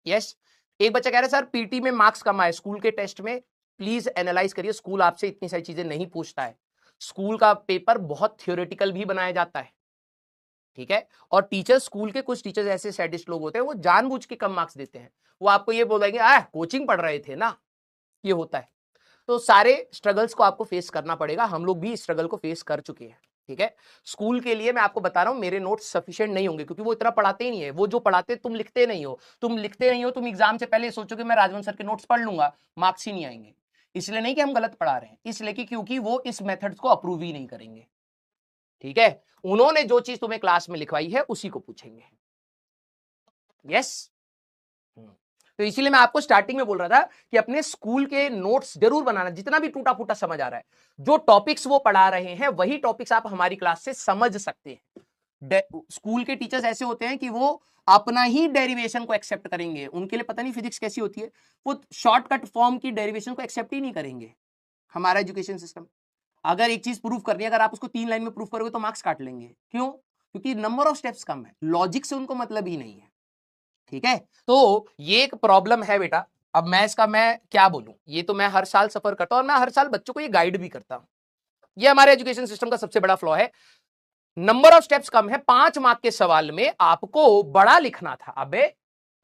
Yes. एक बच्चा कह रहा है सर पीटी में मार्क्स कम आए स्कूल के टेस्ट में, प्लीज एनालाइज करिए। स्कूल आपसे इतनी सारी चीजें नहीं पूछता है, स्कूल का पेपर बहुत थियोरेटिकल भी बनाया जाता है, ठीक है। और टीचर, स्कूल के कुछ टीचर्स ऐसे सैडिस्ट लोग होते हैं, वो जानबूझ के कम मार्क्स देते हैं। वो आपको ये बोलेंगे कोचिंग पढ़ रहे थे ना, ये होता है। तो सारे स्ट्रगल्स को आपको फेस करना पड़ेगा, हम लोग भी स्ट्रगल को फेस कर चुके हैं, ठीक है। स्कूल के लिए मैं आपको बता रहा हूं, मेरे नोट्स सफिशिएंट नहीं होंगे क्योंकि वो इतना पढ़ाते ही नहीं है। वो जो पढ़ाते तुम लिखते नहीं हो, तुम लिखते नहीं हो, तुम एग्जाम से पहले सोचो कि मैं राजवंश सर के नोट्स पढ़ लूंगा, मार्क्स ही नहीं आएंगे। इसलिए नहीं कि हम गलत पढ़ा रहे हैं, इसलिए कि क्योंकि वो इस मेथड्स को अप्रूव ही नहीं करेंगे, ठीक है। उन्होंने जो चीज तुम्हें क्लास में लिखवाई है उसी को पूछेंगे। यस। तो इसीलिए मैं आपको स्टार्टिंग में बोल रहा था कि अपने स्कूल के नोट्स जरूर बनाना, जितना भी टूटा फूटा समझ आ रहा है। जो टॉपिक्स वो पढ़ा रहे हैं वही टॉपिक्स आप हमारी क्लास से समझ सकते हैं। स्कूल के टीचर्स ऐसे होते हैं कि वो अपना ही डेरिवेशन को एक्सेप्ट करेंगे, उनके लिए पता नहीं फिजिक्स कैसी होती है, वो शॉर्टकट फॉर्म की डेरिवेशन को एक्सेप्ट ही नहीं करेंगे। हमारा एजुकेशन सिस्टम, अगर एक चीज प्रूव करनी है, अगर आप उसको 3 लाइन में प्रूव करोगे तो मार्क्स काट लेंगे। क्यों? क्योंकि नंबर ऑफ स्टेप्स कम है, लॉजिक से उनको मतलब ही नहीं है, ठीक है। तो ये एक प्रॉब्लम है बेटा। अब मैं इसका मैं क्या बोलूं, ये तो मैं हर साल सफर करता हूं और मैं हर साल बच्चों को ये गाइड भी करता हूं। ये हमारे एजुकेशन सिस्टम का सबसे बड़ा फ्लॉ है, नंबर ऑफ स्टेप्स कम है। 5 मार्क के सवाल में आपको बड़ा लिखना था, अबे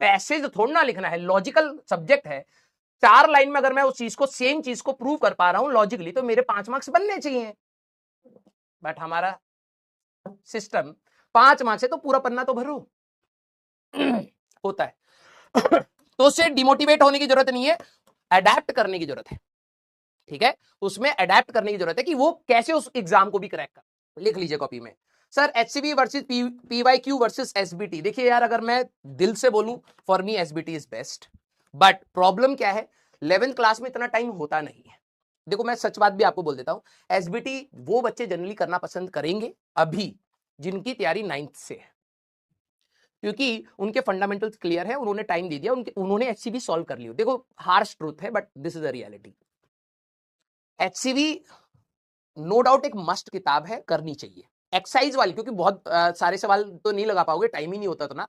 पैसेज थोड़ा ना लिखना है, लॉजिकल सब्जेक्ट है। 4 लाइन में अगर मैं उस चीज को, सेम चीज को प्रूव कर पा रहा हूं लॉजिकली, तो मेरे 5 मार्क्स बनने चाहिए। बट हमारा सिस्टम 5 मार्क्स है तो पूरा पन्ना तो भरो होता है तो उससे डिमोटिवेट होने की जरूरत नहीं है, अडेप्ट करने की जरूरत है, ठीक है। उसमें अडेप्ट करने की जरूरत है कि वो कैसे उस एग्जाम को भी क्रैक कर। लिख लीजिए कॉपी में, sir HCB versus PYQ versus SBT. देखिए यार, अगर मैं दिल से बोलूं, for me SBT is best. But problem क्या है, 11th क्लास में इतना टाइम होता नहीं है। देखो मैं सच बात भी आपको बोल देता हूं, एसबीटी वो बच्चे जनरली करना पसंद करेंगे अभी जिनकी तैयारी 9th से है, क्योंकि उनके फंडामेंटल्स क्लियर है, उन्होंने टाइम दे दिया, उन्होंने एचसीबी सॉल्व कर लिया। देखो हार्श ट्रूथ है but this is the reality. HCV no doubt एक मस्ट किताब है, करनी चाहिए एक्सरसाइज वाली, क्योंकि बहुत सारे सवाल तो नहीं लगा पाओगे, टाइम ही नहीं होता उतना।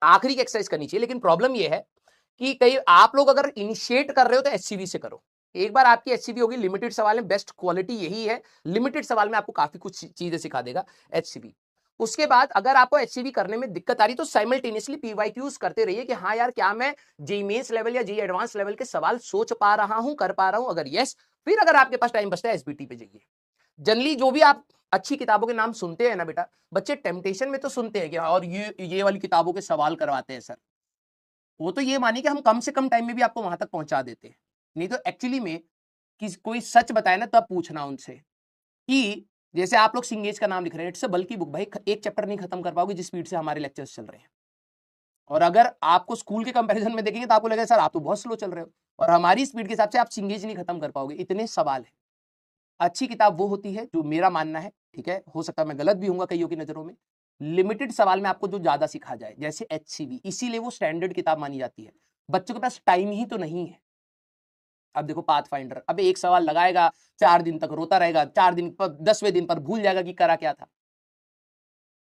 आखिरी की एक्सरसाइज करनी चाहिए, लेकिन प्रॉब्लम ये है कि कई आप लोग अगर इनिशिएट कर रहे हो तो एचसीबी से करो। एक बार आपकी एचसीबी होगी, लिमिटेड सवाल में बेस्ट क्वालिटी यही है, लिमिटेड सवाल में आपको काफी कुछ चीजें सिखा देगा एचसीबी। उसके बाद अगर आपको एचसीबी करने में दिक्कत आ रही तो साइमल्टेनियसली पीवाईक्यूज करते रहिए कि हाँ यार, क्या मैं जेईई मेंस लेवल या जेईई एडवांस लेवल के सवाल सोच पा रहा हूं, कर पा रहा हूं। अगर यस, फिर अगर आपके पास टाइम बचता है एसबीटी पे जाइए। जनरली जो भी आप अच्छी किताबों के नाम सुनते हैं ना बेटा, बच्चे टेम्पटेशन में तो सुनते हैं कि और ये वाली किताबों के सवाल करवाते हैं सर, वो तो ये मानिए कि हम कम से कम टाइम में भी आपको वहां तक पहुंचा देते हैं। नहीं तो एक्चुअली में कोई सच बताए ना तब पूछना उनसे कि जैसे आप लोग सिंगेज का नाम लिख रहे हैं, इट्स अ बल्कि बुक भाई, एक चैप्टर नहीं खत्म कर पाओगे जिस स्पीड से हमारे लेक्चर्स चल रहे हैं। और अगर आपको स्कूल के कंपैरिजन में देखेंगे तो आपको लगेगा सर आप तो बहुत स्लो चल रहे हो, और हमारी स्पीड के हिसाब से आप सिंगेज नहीं खत्म कर पाओगे, इतने सवाल है। अच्छी किताब वो होती है जो, मेरा मानना है, ठीक है, हो सकता है मैं गलत भी हूँ कईयों की नजरों में, लिमिटेड सवाल में आपको जो ज्यादा सिखा जाए, जैसे एचसीबी, इसीलिए वो स्टैंडर्ड किताब मानी जाती है। बच्चों के पास टाइम ही तो नहीं है। अब देखो पाथ फाइंडर, अब एक सवाल लगाएगा, 4 दिन तक रोता रहेगा, 4 दिन पर 10वें दिन पर भूल जाएगा कि करा क्या था।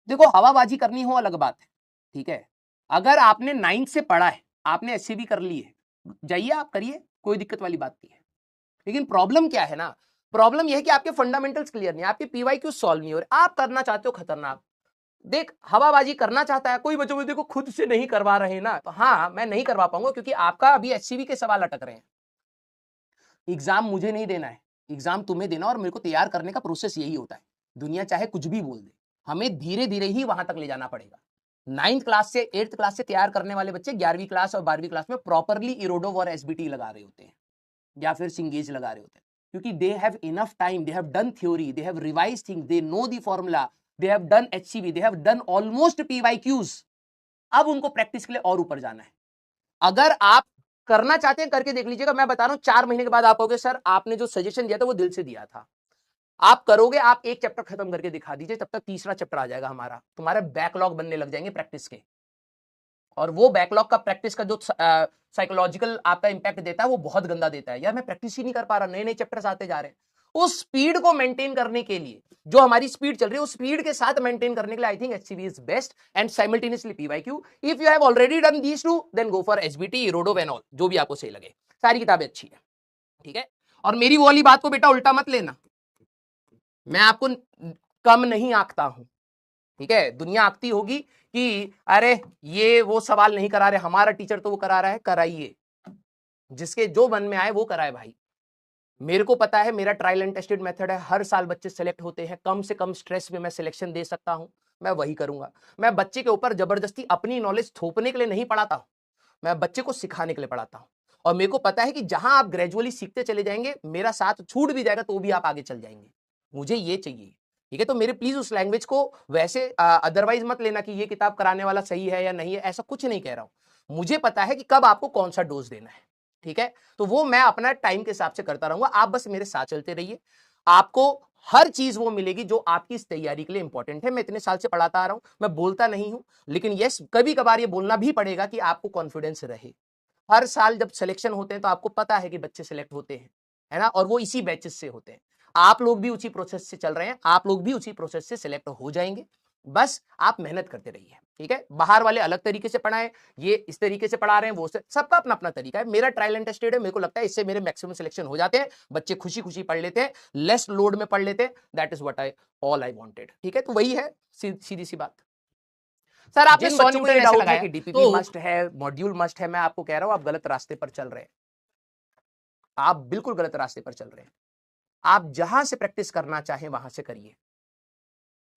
देखो हवाबाजी करनी हो अलग बात है, ठीक है। अगर आपने 9th से पढ़ा है, आपने एचसीबी कर ली है, जाइए आप करिए, कोई दिक्कत वाली बात नहीं है। लेकिन प्रॉब्लम क्या है ना, प्रॉब्लम यह है कि आपके फंडामेंटल्स क्लियर नहीं, आपके पीवाईक्यू सॉल्व नहीं हो रहे, आप करना चाहते हो खतरनाक। देख हवाबाजी करना चाहता है कोई, बच्चों को देखो खुद से नहीं करवा रहे ना, तो हाँ मैं नहीं करवा पाऊंगा क्योंकि आपका अभी एचसीबी के सवाल अटक रहे हैं। एग्जाम मुझे नहीं देना है, एग्जाम तुम्हें देना, और मेरे को तैयार करने का प्रोसेस यही होता है। दुनिया चाहे कुछ भी बोल दे, हमें धीरे धीरे ही वहां तक ले जाना पड़ेगा। 9th क्लास से 8th क्लास से तैयार करने वाले बच्चे 11वीं क्लास और 12वीं क्लास में प्रॉपरली इरोडोव और एसबीटी लगा रहे होते हैं, या फिर सिंगेज लगा रहे होते हैं, क्योंकि they have enough time, they have done theory, they have revised things, they know the formula, they have done HCB, they have done almost PYQs. अब उनको प्रैक्टिस के लिए और ऊपर जाना है। अगर आप करना चाहते हैं करके देख लीजिएगा, मैं बता रहा हूं 4 महीने के बाद आप कहोगे सर आपने जो सजेशन दिया था वो दिल से दिया था। आप करोगे, आप एक चैप्टर खत्म करके दिखा दीजिए, तब तक तीसरा चैप्टर आ जाएगा हमारा, तुम्हारे बैकलॉग बनने लग जाएंगे प्रैक्टिस के। और वो बैकलॉग का प्रैक्टिस का जो साइकोलॉजिकल आपका इंपैक्ट देता है वो बहुत गंदा देता है। यार मैं प्रैक्टिस ही नहीं कर पा रहा, नए नए चैप्टर्स आते जा रहे हैं, उस स्पीड को मेंटेन करने के लिए, जो हमारी स्पीड चल रही है उस स्पीड के साथ मेंटेन करने के लिए I think HCV is best and simultaneously PYQ. If you have already done these two then go for SBT, Irodov and all, जो भी आपको सही लगे। सारी किताबें अच्छी है, ठीक है। और मेरी वो वाली बात को बेटा उल्टा मत लेना, मैं आपको कम नहीं आंकता हूं, ठीक है। दुनिया आंकती होगी कि अरे ये वो सवाल नहीं करा रहे, हमारा टीचर तो वो करा रहा है, कराइए, जिसके जो मन में आए वो कराए भाई। मेरे को पता है, मेरा ट्रायल एंड टेस्टेड मेथड है, हर साल बच्चे सेलेक्ट होते हैं, कम से कम स्ट्रेस में मैं सिलेक्शन दे सकता हूं, मैं वही करूंगा। मैं बच्चे के ऊपर जबरदस्ती अपनी नॉलेज थोपने के लिए नहीं पढ़ाता हूं, मैं बच्चे को सिखाने के लिए पढ़ाता हूं। और मेरे को पता है कि जहां आप ग्रेजुअली सीखते चले जाएंगे, मेरा साथ छूट भी जाएगा तो भी आप आगे चल जाएंगे, मुझे ये चाहिए, ठीक है। तो मेरे प्लीज उस लैंग्वेज को वैसे अदरवाइज मत लेना कि ये किताब कराने वाला सही है या नहीं है, ऐसा कुछ नहीं कह रहा हूं। मुझे पता है कि कब आपको कौन सा डोज देना है, ठीक है। तो वो मैं अपना टाइम के हिसाब से करता रहूंगा, आप बस मेरे साथ चलते रहिए, आपको हर चीज वो मिलेगी जो आपकी इस तैयारी के लिए इंपॉर्टेंट है। मैं इतने साल से पढ़ाता आ रहा हूं, मैं बोलता नहीं हूं, लेकिन यस कभी कभार ये बोलना भी पड़ेगा कि आपको कॉन्फिडेंस रहे। हर साल जब सिलेक्शन होते हैं तो आपको पता है कि बच्चे सिलेक्ट होते हैं, है ना, और वो इसी बैचेस से होते हैं। आप लोग भी उसी प्रोसेस से चल रहे हैं, आप लोग भी उसी प्रोसेस से सिलेक्ट हो जाएंगे, बस आप मेहनत करते रहिए, ठीक है। बाहर वाले अलग तरीके से पढ़ाएं, ये इस तरीके से पढ़ा रहे हैं, वो सबका अपना अपना तरीका है। मेरा ट्रायल एंड टेस्टेड है, मेरे को लगता है इससे मेरे मैक्सिमम सिलेक्शन हो जाते हैं, बच्चे खुशी खुशी पढ़ लेते हैं, लेस लोड में पढ़ लेते हैं। That is what I wanted, ठीक है। तो वही है, सीधी सी बात। सर आपने 100 न्यूटन ऐसे लगाया कि डीपीपी मस्ट है, मॉड्यूल मस्ट है, मैं आपको कह रहा हूं आप गलत रास्ते पर चल रहे हैं, आप बिल्कुल गलत रास्ते पर चल रहे हैं। आप जहां से प्रैक्टिस करना चाहें वहां से करिए,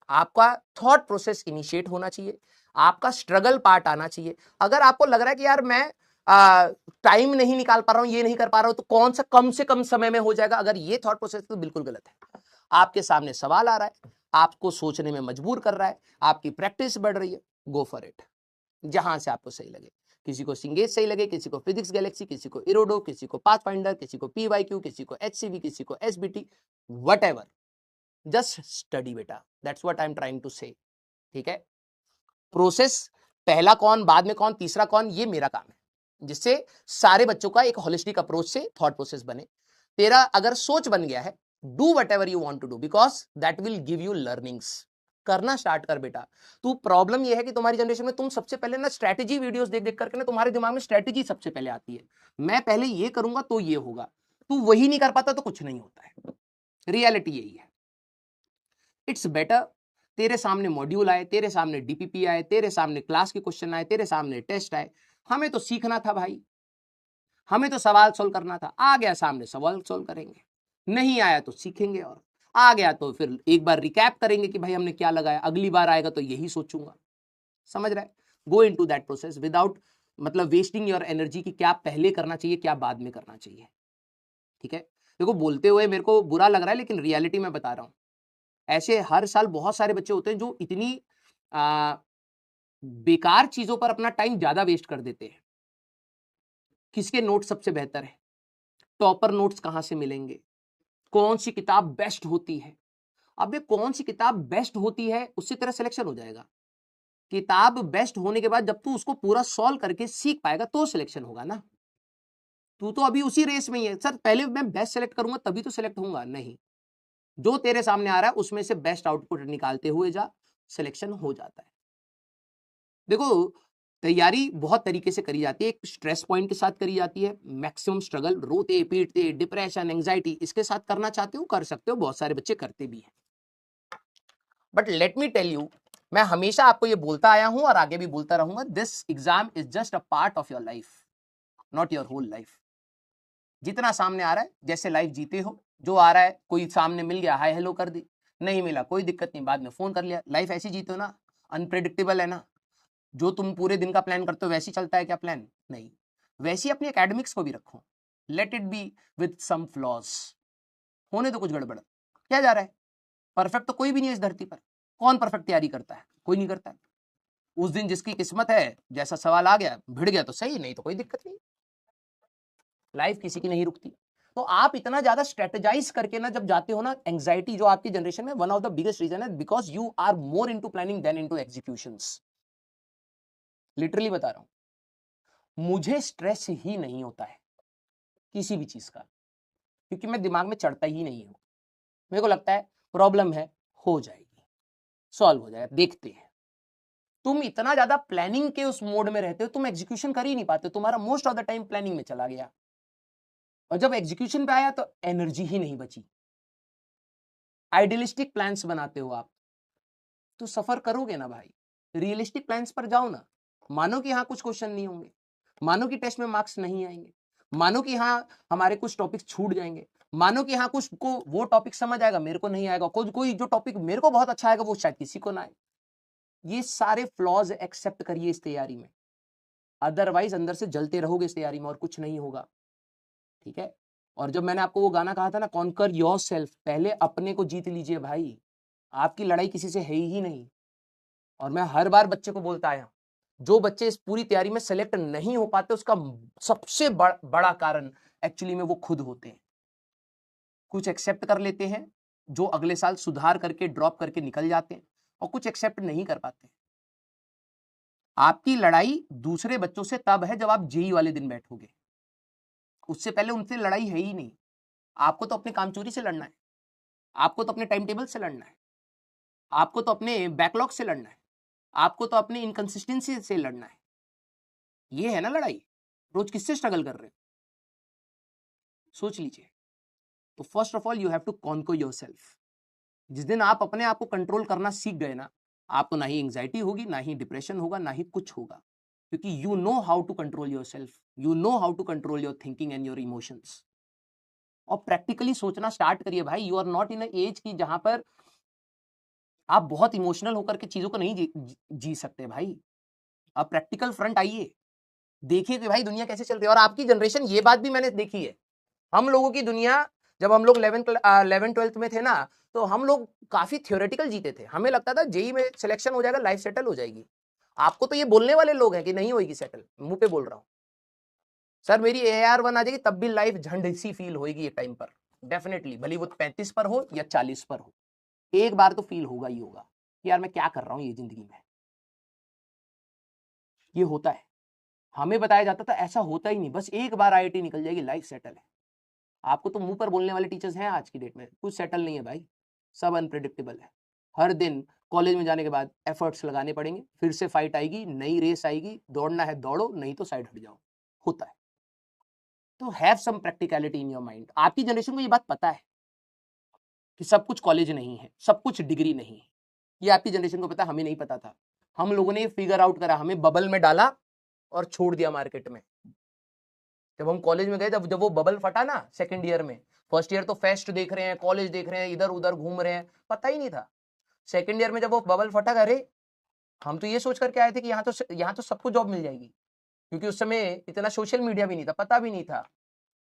आपका थॉट प्रोसेस इनिशिएट होना चाहिए, आपका स्ट्रगल पार्ट आना चाहिए। अगर आपको लग रहा है कि यार मैं टाइम नहीं निकाल पा रहा हूं, ये नहीं कर पा रहा हूं, तो कौन सा कम से कम समय में हो जाएगा, अगर ये थॉट प्रोसेस तो बिल्कुल गलत है। आपके सामने सवाल आ रहा है, आपको सोचने में मजबूर कर रहा है, आपकी प्रैक्टिस बढ़ रही है, गो फॉर इट, जहां से आपको सही लगे। किसी को सिंगेज सही लगे, किसी को फिजिक्स गैलेक्सी, किसी को इरोडो, किसी को पाथफाइंडर, किसी को पीवाईक्यू, किसी को एचसीवी, किसी को एसबीटी, व्हाटएवर, जस्ट स्टडी बेटा, that's what I am trying to say, ठीक है। प्रोसेस पहला कौन, बाद में कौन, तीसरा कौन, ये मेरा काम है, जिससे सारे बच्चों का एक होलिस्टिक अप्रोच से थॉट प्रोसेस बने। तेरा अगर सोच बन गया है, do whatever you want to do, because that will give you learnings. करना स्टार्ट कर बेटा। तू प्रॉब्लम ये है कि तुम्हारी जनरेशन में तुम सबसे पहले ना स्ट्रेटेजी वीडियोस देख देख करके ना तुम्हारे दिमाग में स्ट्रेटेजी सबसे पहले आती है, मैं पहले ये करूंगा तो ये होगा, तू वही नहीं कर पाता तो कुछ नहीं होता है। रियलिटी यही है। इट्स बेटर तेरे सामने मॉड्यूल आए, तेरे सामने डीपीपी आए, तेरे सामने क्लास के क्वेश्चन आए, तेरे सामने टेस्ट आए, हमें तो सीखना था भाई, हमें तो सवाल सोल्व करना था। आ गया सामने, सवाल सोल्व करेंगे, नहीं आया तो सीखेंगे, और आ गया तो फिर एक बार रिकैप करेंगे कि भाई हमने क्या लगाया, अगली बार आएगा तो यही सोचूंगा। समझ रहा है? Go into that process without मतलब वेस्टिंग योर एनर्जी कि क्या पहले करना चाहिए क्या बाद में करना चाहिए, ठीक है। देखो बोलते हुए मेरे को बुरा लग रहा है, लेकिन रियलिटी में बता रहा हूं, ऐसे हर साल बहुत सारे बच्चे होते हैं जो इतनी बेकार चीजों पर अपना टाइम ज्यादा वेस्ट कर देते हैं। किसके नोट्स सबसे बेहतर है, टॉपर नोट्स कहां से मिलेंगे, कौन सी किताब बेस्ट होती है। अब ये कौन सी किताब बेस्ट होती है उससे तेरा सिलेक्शन हो जाएगा। किताब बेस्ट होने के बाद जब तू उसको पूरा सॉल्व करके सीख पाएगा तो सिलेक्शन होगा ना। तू तो अभी उसी रेस में ही है, सर पहले मैं बेस्ट सेलेक्ट करूंगा तभी तो सिलेक्ट होऊंगा, नहीं, जो तेरे सामने आ रहा है उसमें से बेस्ट आउटपुट निकालते हुए जा, सिलेक्शन हो जाता है। देखो तैयारी बहुत तरीके से करी जाती है, एक स्ट्रेस पॉइंट के साथ करी जाती है, मैक्सिमम स्ट्रगल, रोते पीटते, डिप्रेशन, एंजाइटी, इसके साथ करना चाहते हो कर सकते हो, बहुत सारे बच्चे करते भी हैं। But let me tell you, मैं हमेशा आपको ये बोलता आया हूं और आगे भी बोलता रहूंगा, this exam is just a part of your life, not your whole life. जितना सामने आ रहा है, जैसे लाइफ जीते हो, जो आ रहा है, कोई सामने मिल गया हाय हेलो कर दी, नहीं मिला कोई दिक्कत नहीं, बाद में फोन कर लिया, लाइफ ऐसी जीते हो ना, अनप्रेडिक्टेबल है ना। जो तुम पूरे दिन का प्लान करते हो वैसे चलता है क्या प्लान, नहीं। वैसे अपनी एकेडमिक्स को भी रखो, let it be with some flaws, होने तो कुछ गड़बड़, क्या जा रहा है, परफेक्ट तो कोई भी नहीं है इस धरती पर, कौन परफेक्ट तैयारी करता है, कोई नहीं करता है। उस दिन जिसकी किस्मत है, जैसा सवाल आ गया भिड़ गया तो सही, नहीं तो कोई दिक्कत नहीं। लाइफ किसी की नहीं रुकती। तो आप इतना ज्यादा स्ट्रेटेजाइज करके ना जब जाते हो ना, एंजाइटी जो आपकी जनरेशन में one of the biggest reason है, because you are more into planning than into executions. Literally बता रहा हूं, मुझे स्ट्रेस ही नहीं होता है किसी भी चीज का, क्योंकि मैं दिमाग में चढ़ता ही नहीं हूं। मेरे को लगता है प्रॉब्लम है, हो जाएगी, सॉल्व हो जाएगा, देखते हैं। तुम इतना ज्यादा प्लानिंग के उस मोड में रहते हो, तुम एग्जीक्यूशन कर ही नहीं पाते, तुम्हारा most of the time planning में चला गया, और जब एग्जीक्यूशन पे आया तो एनर्जी ही नहीं बची। आइडियलिस्टिक प्लान्स बनाते हो आप तो सफर करोगे ना भाई, रियलिस्टिक प्लान्स पर जाओ ना। मानो कि हाँ कुछ क्वेश्चन नहीं होंगे, मानो कि टेस्ट में मार्क्स नहीं आएंगे, मानो कि हाँ हमारे कुछ टॉपिक्स छूट जाएंगे, मानो कि हाँ कुछ को वो टॉपिक समझ आएगा, मेरे को नहीं आएगा, कोई जो टॉपिक मेरे को बहुत अच्छा आएगा वो शायद किसी को ना आए। ये सारे फ्लॉज एक्सेप्ट करिए इस तैयारी में, अदरवाइज अंदर से जलते रहोगे इस तैयारी में और कुछ नहीं होगा, ठीक है। और जब मैंने आपको वो गाना कहा था ना, कॉन्कर योर सेल्फ, पहले अपने को जीत लीजिए भाई, आपकी लड़ाई किसी से है ही नहीं। और मैं हर बार बच्चे को बोलता आया, जो बच्चे इस पूरी तैयारी में सेलेक्ट नहीं हो पाते उसका सबसे बड़ा कारण एक्चुअली में वो खुद होते हैं। कुछ एक्सेप्ट कर लेते हैं जो अगले साल सुधार करके ड्रॉप करके निकल जाते हैं, और कुछ एक्सेप्ट नहीं कर पाते। आपकी लड़ाई दूसरे बच्चों से तब है जब आप जेई वाले दिन बैठोगे, उससे पहले उनसे लड़ाई है ही नहीं। आपको तो अपने कामचोरी से लड़ना है, आपको तो अपने टाइम टेबल से लड़ना है, आपको तो अपने बैकलॉग से लड़ना है, आपको तो अपने इनकंसिस्टेंसी से लड़ना है। ये है ना लड़ाई, रोज किससे स्ट्रगल कर रहे हो, सोच लीजिए। तो first of all you have to conquer yourself. जिस दिन आप अपने आप को कंट्रोल करना सीख गए ना, आपको ना ही एंग्जाइटी होगी, ना ही डिप्रेशन होगा, ना ही कुछ होगा, क्योंकि you know how to control yourself, you know how to control your thinking and your emotions. और प्रैक्टिकली सोचना स्टार्ट करिए भाई। You are not in age की जहां पर आप बहुत इमोशनल होकर के चीजों को नहीं जी सकते भाई। आप प्रैक्टिकल फ्रंट आइए, देखिए कि भाई दुनिया कैसे चल रही है। और आपकी जनरेशन, ये बात भी मैंने देखी है, हम लोगों की दुनिया, जब हम लोग 11th-12th में थे ना, तो हम लोग काफी थ्योरेटिकल जीते थे। हमें लगता था जेई में सिलेक्शन हो जाएगा, लाइफ सेटल हो जाएगी। आपको तो ये बोलने वाले लोग हैं कि नहीं होगी सेटल, मुंह पे बोल रहा हूं। सर मेरी AR1 आ जाएगी तब भी लाइफ झंड सी फील होगी ये टाइम पर, डेफिनेटली, भले वो 35 पर हो या 40 पर हो, एक बार तो फील होगा ही होगा कि यार मैं क्या कर रहा हूं ये जिंदगी में। ये होता है, हमें बताया जाता था, ऐसा होता ही नहीं, बस एक बार IIT निकल जाएगी लाइफ सेटल है। आपको तो मुंह पर बोलने वाले टीचर्स हैं आज की डेट में, कुछ सेटल नहीं है भाई, सब अनप्रेडिक्टेबल है। हर दिन कॉलेज में जाने के बाद एफर्ट्स लगाने पड़ेंगे, फिर से फाइट आएगी, नई रेस आएगी, दौड़ना है दौड़ो, नहीं तो साइड हट जाओ, होता है। तो have some practicality in your mind. आपकी जनरेशन को ये बात पता है कि सब कुछ कॉलेज नहीं है, सब कुछ डिग्री नहीं है। ये आपकी जनरेशन को पता है, हमें नहीं पता था। हम लोगों ने फिगर आउट करा, हमें बबल में डाला और छोड़ दिया मार्केट में। जब हम कॉलेज में गए, जब वो बबल फटा ना सेकंड ईयर में, फर्स्ट ईयर तो फेस्ट देख रहे हैं, कॉलेज देख रहे हैं, इधर उधर घूम रहे हैं, पता ही नहीं था। सेकंड ईयर में जब वो बबल फटा, अरे हम तो ये सोच करके आए थे कि यहाँ तो सबको जॉब मिल जाएगी, क्योंकि उस समय इतना सोशल मीडिया भी नहीं था, पता भी नहीं था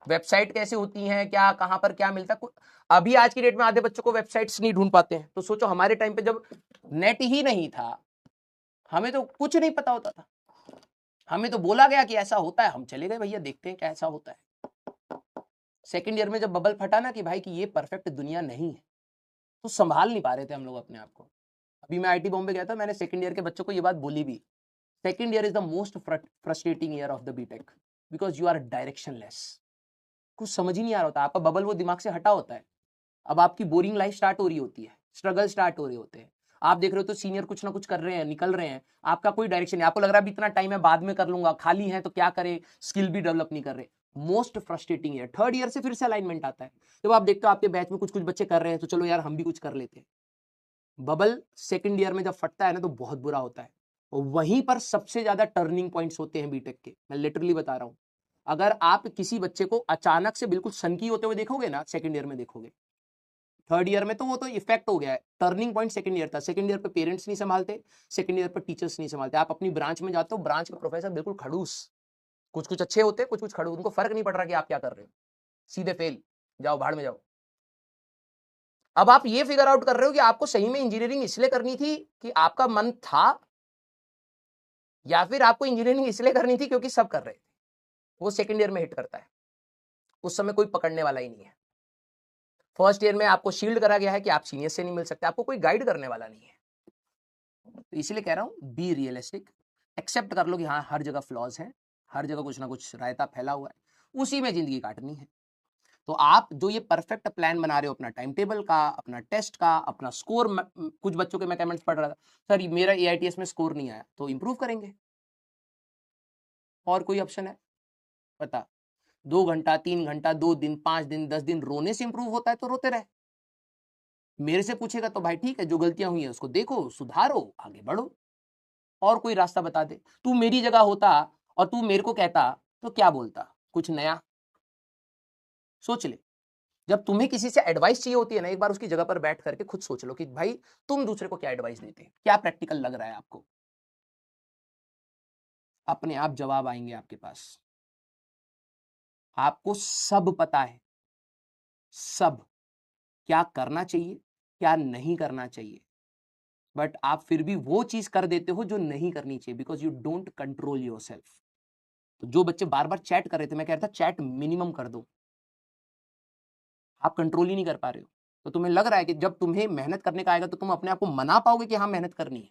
वेबसाइट कैसे होती हैं, क्या कहां पर क्या मिलता है। अभी आज की डेट में आधे बच्चों को वेबसाइट्स नहीं ढूंढ पाते हैं, तो सोचो हमारे टाइम पे जब नेट ही नहीं था, हमें तो कुछ नहीं पता होता था। हमें तो बोला गया कि ऐसा होता है, हम चले गए भैया देखते हैं कैसा होता है। सेकंड ईयर में जब बबल फटा ना कि भाई कि ये परफेक्ट दुनिया नहीं है, तो संभाल नहीं पा रहे थे हम लोग अपने आप को। अभी मैं IIT बॉम्बे गया था, मैंने सेकंड ईयर के बच्चों को ये बात बोली भी, second year is the most frustrating year of the BTech, because you are directionless. कुछ समझ ही नहीं आ रहा होता, आपका बबल वो दिमाग से हटा होता है। अब आपकी बोरिंग लाइफ स्टार्ट हो रही होती है, स्ट्रगल स्टार्ट हो रहे होते हैं। आप देख रहे हो तो सीनियर कुछ ना कुछ कर रहे हैं, निकल रहे हैं, आपका कोई डायरेक्शन नहीं, आपको लग रहा है इतना टाइम है बाद में कर लूंगा, खाली है तो क्या करे, स्किल भी डेवलप नहीं कर रहे। मोस्ट फ्रस्ट्रेटिंग है। थर्ड ईयर से फिर से अलाइनमेंट आता है, जब आप देखते हो आपके बैच में कुछ कुछ बच्चे कर रहे हैं, तो चलो यार हम भी कुछ कर लेते हैं। बबल सेकंड ईयर में जब फटता है ना, तो बहुत बुरा होता है, और वहीं पर सबसे ज्यादा टर्निंग पॉइंट्स होते हैं बीटेक के, मैं लिटरली बता रहा हूं। अगर आप किसी बच्चे को अचानक से बिल्कुल सनकी होते हुए देखोगे ना, सेकंड ईयर में देखोगे, थर्ड ईयर में तो वो तो इफेक्ट हो गया है। टर्निंग पॉइंट सेकंड ईयर था, सेकंड ईयर पे पेरेंट्स नहीं संभालते, सेकंड ईयर पे टीचर्स नहीं संभालते। आप अपनी ब्रांच में जाते हो, ब्रांच के प्रोफेसर बिल्कुल खड़ूस, कुछ कुछ अच्छे होते हैं, कुछ कुछ खड़ूस, उनको फर्क नहीं पड़ रहा कि आप क्या कर रहे हो, सीधे फेल, जाओ भाड़ में जाओ। अब आप ये फिगर आउट कर रहे हो कि आपको सही में इंजीनियरिंग इसलिए करनी थी कि आपका मन था, या फिर आपको इंजीनियरिंग इसलिए करनी थी क्योंकि सब कर रहे थे। वो सेकंड ईयर में हिट करता है, उस समय कोई पकड़ने वाला ही नहीं है। फर्स्ट ईयर में आपको शील्ड करा गया है कि आप सीनियर से नहीं मिल सकते, आपको कोई गाइड करने वाला नहीं है। तो इसलिए कह रहा हूं, बी रियलिस्टिक, एक्सेप्ट कर लो कि हाँ हर जगह फ्लॉज है, हर जगह कुछ ना कुछ रायता फैला हुआ है, उसी में जिंदगी काटनी है। तो आप जो ये परफेक्ट प्लान बना रहे हो अपना टाइम टेबल का, अपना टेस्ट का, अपना स्कोर, कुछ बच्चों के मैं कमेंट्स पढ़ रहा था, सर मेरा AITS में स्कोर नहीं आया, तो इंप्रूव करेंगे। और कोई ऑप्शन है बता? 2 घंटा, 3 घंटा, 2 दिन, 5 दिन, 10 दिन रोने से इंप्रूव होता है तो रोते रहे। मेरे से पूछेगा तो भाई ठीक है, जो गलतियां हुई है उसको देखो, सुधारो, आगे बढ़ो। और कोई रास्ता बता दे। तू मेरी जगह होता और तू मेरे को कहता तो क्या बोलता? कुछ नया सोच ले। जब तुम्हें किसी से एडवाइस चाहिए होती है ना, एक बार उसकी जगह पर बैठ करके खुद सोच लो कि भाई तुम दूसरे को क्या एडवाइस देते, क्या प्रैक्टिकल लग रहा है आपको। अपने आप जवाब आएंगे आपके पास। आपको सब पता है, सब, क्या करना चाहिए, क्या नहीं करना चाहिए, बट आप फिर भी वो चीज कर देते हो जो नहीं करनी चाहिए, because you don't control yourself. तो जो बच्चे बार बार चैट कर रहे थे, मैं कह रहा था चैट मिनिमम कर दो, आप कंट्रोल ही नहीं कर पा रहे हो। तो तुम्हें लग रहा है कि जब तुम्हें मेहनत करने का आएगा तो तुम अपने आप को मना पाओगे कि हाँ मेहनत करनी है।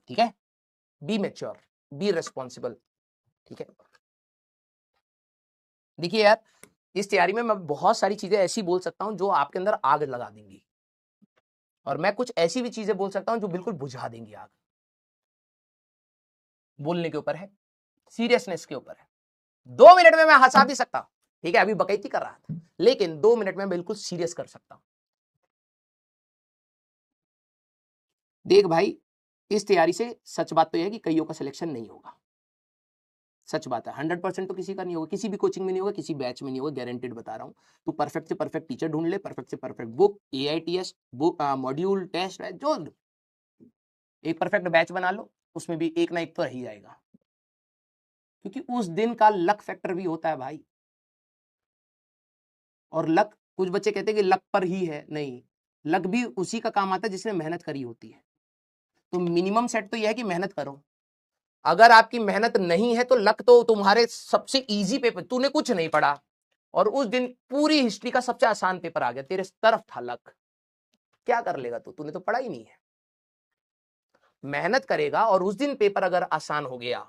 ठीक है, बी मैच्योर, बी रिस्पॉन्सिबल। ठीक है, देखिए यार, इस तैयारी में मैं बहुत सारी चीजें ऐसी बोल सकता हूं जो आपके अंदर आग लगा देंगी, और मैं कुछ ऐसी भी चीजें बोल सकता हूं जो बिल्कुल बुझा देंगी आग। बोलने के ऊपर है, सीरियसनेस के ऊपर है। 2 मिनट में मैं हंसा भी सकता हूं, ठीक है, अभी बकैती कर रहा था, लेकिन 2 मिनट में बिल्कुल सीरियस कर सकता हूं। देख भाई, इस तैयारी से सच बात तो यह है कि कईयों का सिलेक्शन नहीं होगा, सच बात है। 100% तो किसी का नहीं होगा, किसी भी कोचिंग में नहीं होगा, किसी बैच में नहीं होगा, गारंटेड बता रहा हूं। तू परफेक्ट से परफेक्ट टीचर ढूंढ ले, परफेक्ट से perfect book, AITS book, module, test, जो एक परफेक्ट बैच बना लो, उसमें भी एक ना एक तो रह ही जाएगा, क्योंकि उस दिन का लक फैक्टर भी होता है भाई। और लक, कुछ बच्चे कहते हैं कि लक पर ही है, नहीं, लक भी उसी का काम आता है जिसने मेहनत करी होती है। तो मिनिमम सेट तो यह है कि मेहनत करो। अगर आपकी मेहनत नहीं है तो लक तो तुम्हारे सबसे इजी पेपर, तूने कुछ नहीं पढ़ा और उस दिन पूरी हिस्ट्री का सबसे आसान पेपर आ गया, तेरे तरफ था लक, क्या कर लेगा तू? तूने तो पढ़ा ही नहीं है। मेहनत करेगा और उस दिन पेपर अगर आसान हो गया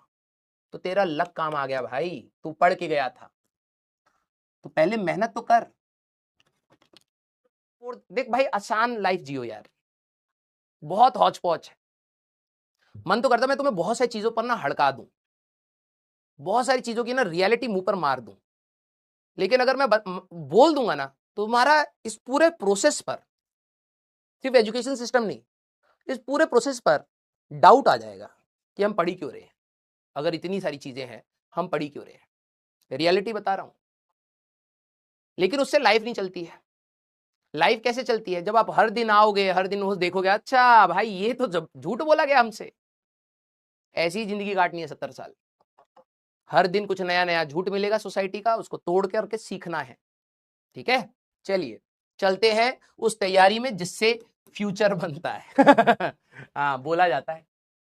तो तेरा लक काम आ गया भाई, तू पढ़ के गया था। तो पहले मेहनत तो कर। और देख भाई, आसान लाइफ जियो यार, बहुत हौच पौच है। मन तो करता मैं तुम्हें बहुत सारी चीजों पर ना हड़का दूं, बहुत सारी चीजों की ना रियलिटी मुंह पर मार दूं, लेकिन अगर मैं बोल दूंगा ना तो तुम्हारा इस पूरे प्रोसेस पर, सिर्फ एजुकेशन सिस्टम नहीं, इस पूरे प्रोसेस पर डाउट आ जाएगा कि हम पढ़ी क्यों रहे हैं। अगर इतनी सारी चीजें हैं, हम पढ़ी क्यों रहे हैं? रियलिटी बता रहा हूं। लेकिन उससे लाइफ नहीं चलती है। लाइफ कैसे चलती है? जब आप हर दिन आओगे, हर दिन वो देखोगे, अच्छा भाई ये तो जब झूठ बोला गया हमसे। ऐसी जिंदगी काटनी है 70 साल। हर दिन कुछ नया नया झूठ मिलेगा सोसाइटी का, उसको तोड़ करके सीखना है। ठीक है, चलिए चलते हैं उस तैयारी में जिससे फ्यूचर बनता है। हाँ, बोला जाता है